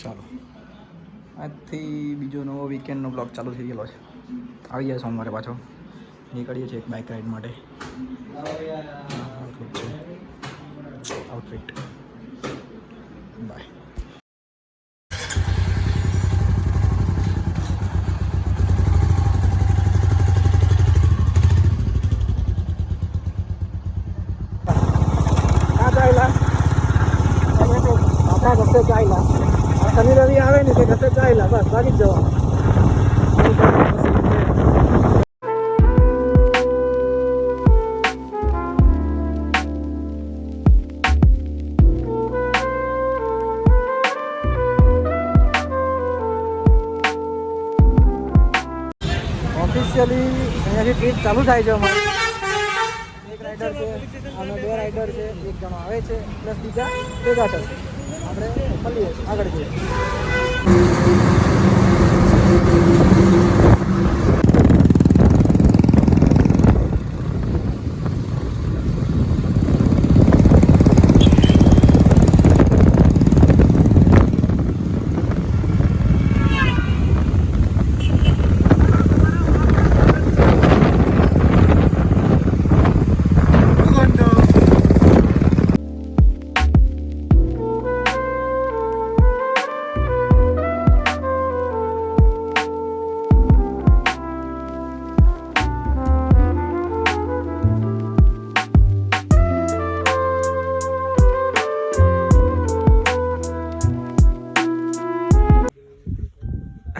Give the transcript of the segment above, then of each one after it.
ચાલો આજથી બીજો નવો વીકેન્ડનો બ્લોગ ચાલુ થઈ ગયેલો છે. આવી જાય સોમવારે પાછો નીકળીએ છીએ એક બાઇક રાઈડ માટે. Outfit by. ચાલ્યા શનિ રવિ આવે ને તે ઘસે ચાલ્યા બસ ભાગી જ જવાનું. ઓફિશિયલી અહીંયાથી ટ્રીપ ચાલુ થાય છે અમારી. એક રાઇડર છે અને 2 રાઇડર છે, એક જણો આવે છે પ્લસ બીજા ભેગા થશે. આપણે મળીએ આગળ જઈએ.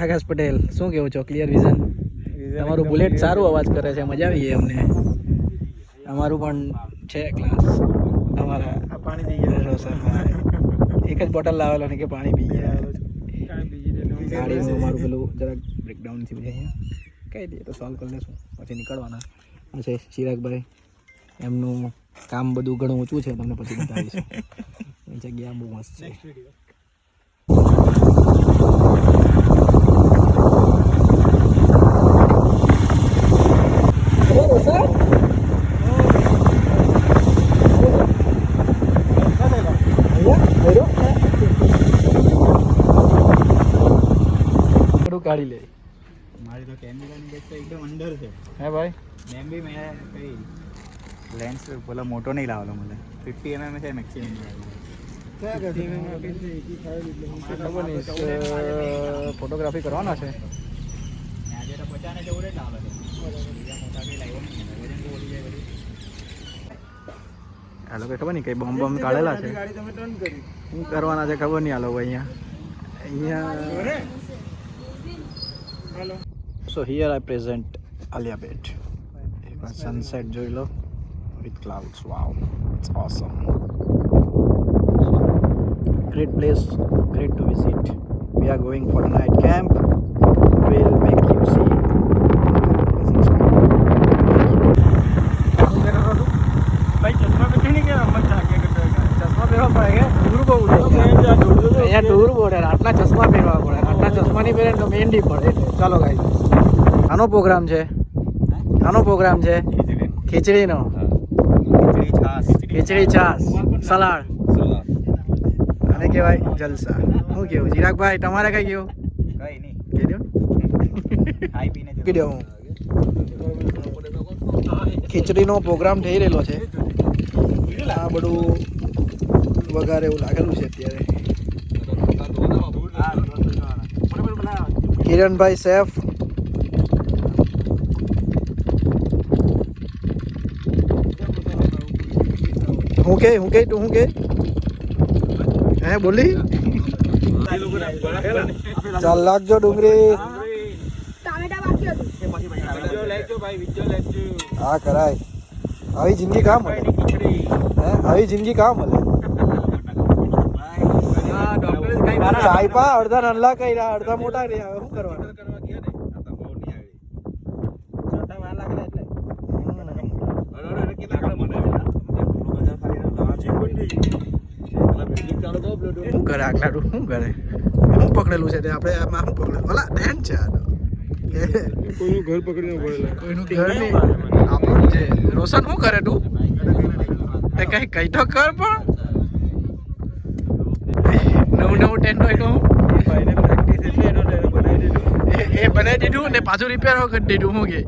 આકાશ પટેલ, શું કેવું છો? Clear vision? તમારું બુલેટ સારું અવાજ કરે છે, મજા આવી ગઈ અમને. અમારું પણ છે ક્લાસ. અમારા પાણી પી ગયા સર, એક જ બોટલ લાવેલો ને કે પાણી પી ગયા. ગાડીનું અમારું પેલું જરાક બ્રેકડાઉન થયું છે અહીંયા, કહી દઈએ તો સોલ્વ કરી લઈશું, પછી નીકળવાના છે. ચિરાગભાઈ એમનું કામ બધું ઘણું ઊંચું છે, તમને પછી બતાવીશું. એ જગ્યા બહુ મસ્ત છે. કાઢી લે. મારી તો કેમેરાની બેચ તો એકદમ અંડર છે. હે ભાઈ? મેમ બી મેં કઈ લેન્સ પેલો મોટો નહીં લાવેલો, મને 50 mm છે મેક્સિમમ. ફોટોગ્રાફી કરવાના છે. આજે તો 50 ને 14 જ લાવેલો. બીજા મોટા કઈ લાવ્યો નહીં, વજન તો ઓછી જાય બધું. આ લોકો ખબર નહીં કઈ બોમ્બ બોમ્બ કાઢેલા છે. શું કરવાના છે ખબર નહીં. આ લોકો અહીંયા So here I present Aliabed. Sunset જોઈ લો with clouds. Wow, it's awesome. Great place, great to visit. We are going for a night camp. We'll make you see amazing stuff. ભાઈ ચશ્મા પહેરી નહીં કે મજા કે ચશ્મા પહેરવા પડે કે દૂર બહુ છે અહીંયા. દૂર પડે, આટલા ચશ્મા પહેરવા પડે. આટલા ચશ્મા નહીં પહેરે તો મહેંદી પડે. ચાલો ગાઈસ, આનો પ્રોગ્રામ છે. આનો પ્રોગ્રામ છે ખીચડીનો. ખીચડી, છાસ, સલાડ અને કહેવાય જલસા. શું કેવું ચિરાગભાઈ, તમારે કઈ કેવું? કઈ નહીં કહી દો. ખાઈ પીને કહી દો. ખીચડીનો પ્રોગ્રામ થઈ રહેલો છે. આ બધું વઘારે એવું લાગેલું છે અત્યારે. કિરણભાઈ સેફ. હું કે તું હું કે હે બોલી? ચાલ લાગજો ડુંગળી. હા કરાય. આવી જિંદગી કામ મળે. હે આવી જિંદગી કામ મળે. સાઈપા અડધા નલ્લા કર્યા, અડધા મોટા રહ્યા. હવે શું કરવાનું? શું કરે આટલા? શું કરે? શું પકડેલું છે તે? આપણે આમાં શું પકડેલું? ભલા ડેન છે. કોઈનું ઘર પકડીને પડેલા, કોઈનું ઘર નહીં, આપણું છે. રોશન શું કરે તું? તે કઈ તો કર. પણ નવું ટેન્ટ હોય તો એ બનાવી દીધું ને પાછું રિપેર કરી દીધું હું કે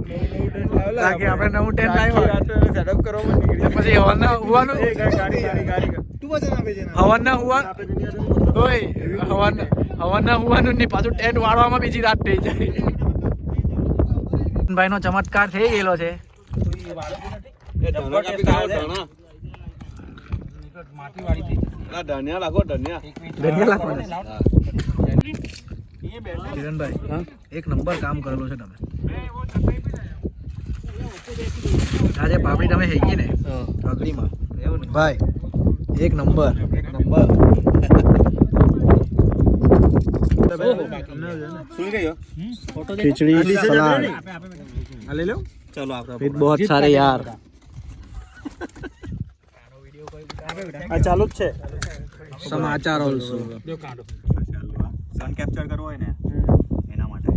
તાકે આપણે નવું ટેન્ટ લાવ્યા સેટઅપ કરવામાં નીકળી પછી હવાના હુવાનું હવાના હુવા ઓય હવાના હુવાનું ને પાછું ટેન્ટ વાળવામાં બીજી રાત થઈ જાય ભાઈ નો ચમત્કાર થઈ ગયેલો છે ધનિયા લાગો ધનિયા કિરણભાઈ એક નંબર કામ કરેલું છે તમે આજે પાપડી તમે હેગી ને અગડીમાં ભાઈ એક નંબર खिचड़ी सलाद ले लो चलो आप फिर बहुत सारे यार ચાલુ જ છે समाचार ऑल्सो સન કેપ્ચર કરવો હોય ને એના માટે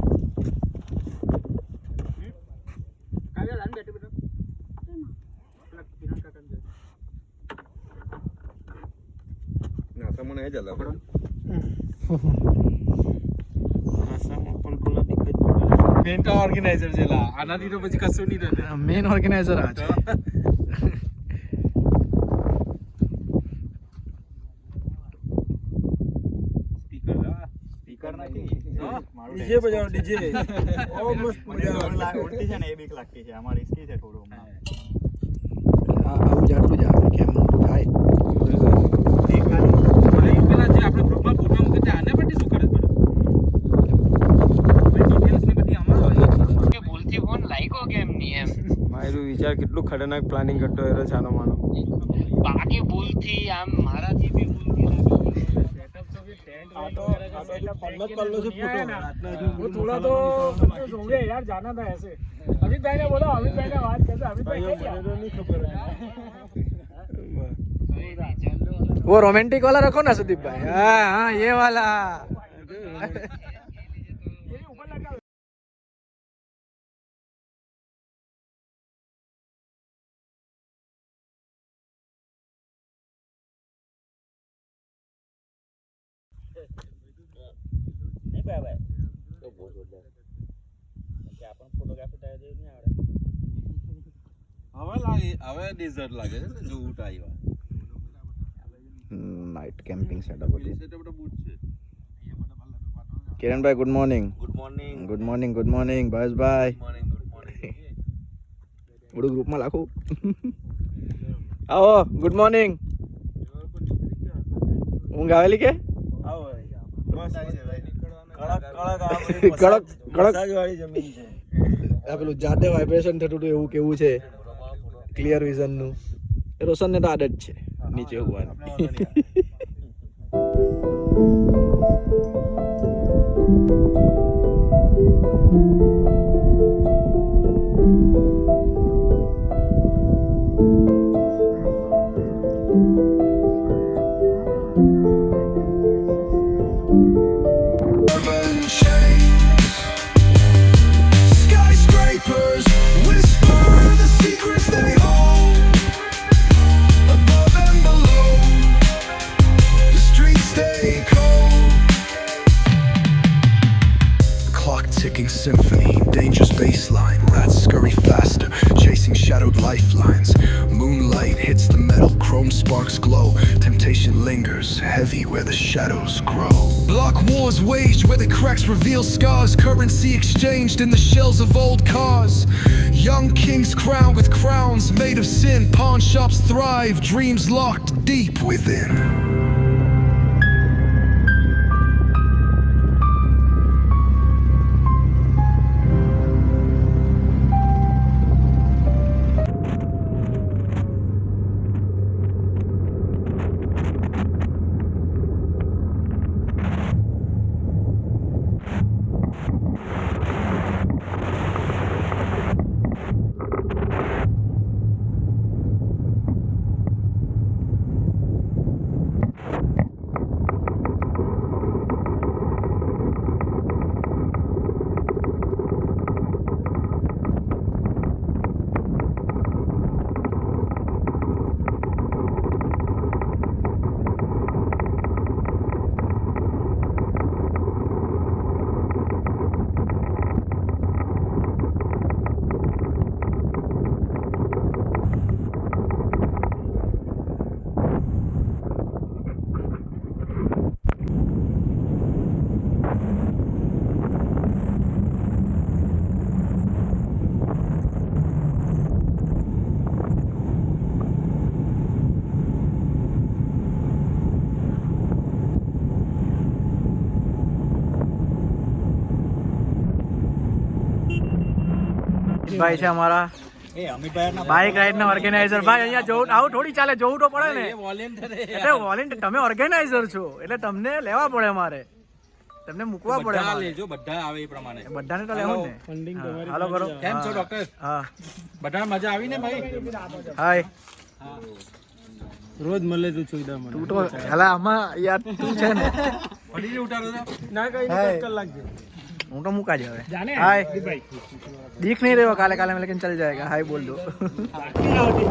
નાસા મને એ જ અલગ મેન તો ઓર્ગેનાઇઝર છે લા આનાથી તો પછી કશું નહીં થશે मेन ऑर्गेनाइजर आज સ્પીકર નથી ડીજે બજાવો ડીજે ઓ મસ્ત મજા ઉલટી છે ને એ બીક લાગતી છે અમારી રિસ્કી છે થોડું આવું જાટલું જ આવે કેમ થાય પેલા જે આપણે ગ્રુપમાં ફોટો મૂકે તે આને બધી શું કરે છે ડિટેલ્સ ને બધી આમાં કે ભૂલથી ફોન લાગ્યો કેમ નહીં એમ મારું વિચાર કેટલું ખતરનાક પ્લાનિંગ કરતો એરો છાનો માનો બાકી ભૂલથી આમ મારાથી બી ભૂલથી સેટઅપ તો બી ટેન્ટ वो थोड़ा तो कंफ्यूज हो गए यार जाना था ऐसे अमित भाई ने बोला अमित भाई ने बात करते अमित भाई क्या नहीं खबर वो रोमांटिक वाला रखो ना सुदीप भाई हाँ हाँ ये वाला ये ऊपर लगा નહીં ભાઈ તો બહુ જોરદાર કે આપણ ફોટોગ્રાફી થાય જેવું નહીં આવડે હવે ડિઝર્ટ લાગે છે જો ઊટ આવ્યા नाइट कैंपिंग सेटअप હતું સેટઅપ તો બૂટ છે કિરણભાઈ good morning good morning good morning ભાઈ મોર્નિંગ ગુડ મોર્નિંગ બધું ગ્રુપમાં લાખું આવો ગુડ મોર્નિંગ ઊંઘ આવેલી કે આવો મસ્ત છે ભાઈ કડક કડક વાળી જમીન છે આ પેલું જાતે વાઇબ્રેશન થતું હતું એવું કેવું છે ક્લિયર વિઝન નું રોશન ને તો આદત છે નીચે હોવાની Skyscrapers whisper the secrets they hold. Above and below, the streets stay cold. Clock ticking symphony, dangerous baseline. Rats scurry faster, chasing shadowed lifelines. Moonlight hits the metal, chrome sparks glow. Temptation lingers, heavy where the shadows grow. Block wars waged where the cracks reveal scars. Currency exchanged in the shells of old cars. Young kings crowned with crowns made of sin. Pawn shops thrive, dreams locked deep within. Amitbhai છે અમારા એ અમિતભાઈ ના bike ride ના organiser. ભાઈ અહીંયા જોવું આવું થોડી ચાલે, જોવું તો પડે ને. એટલે વોલેન્ટિયર, તમે ઓર્ગેનાઇઝર છો એટલે તમને લેવા પડે, મારે તમને મૂકવા પડે. લેજો, બધા આવે એ પ્રમાણે. બધાને તો લેવું ને. હા, હાલો કરો. કેમ છો ડોક્ટર? હા, બધા મજા આવી ને ભાઈ? હાય. રોજ મળે તું સુવિધા મને. તું તો હલા આમાં યાર તું છે ને. ફરીથી ઉતારો તો. ના કઈ હાય. કલાક છે હું તો મૂકા જ હવે. જાને હાય. ભાઈ दिख नहीं रहे हो काले काले में, लेकिन चल जाएगा. हाय बोल दो. बाकी ना होती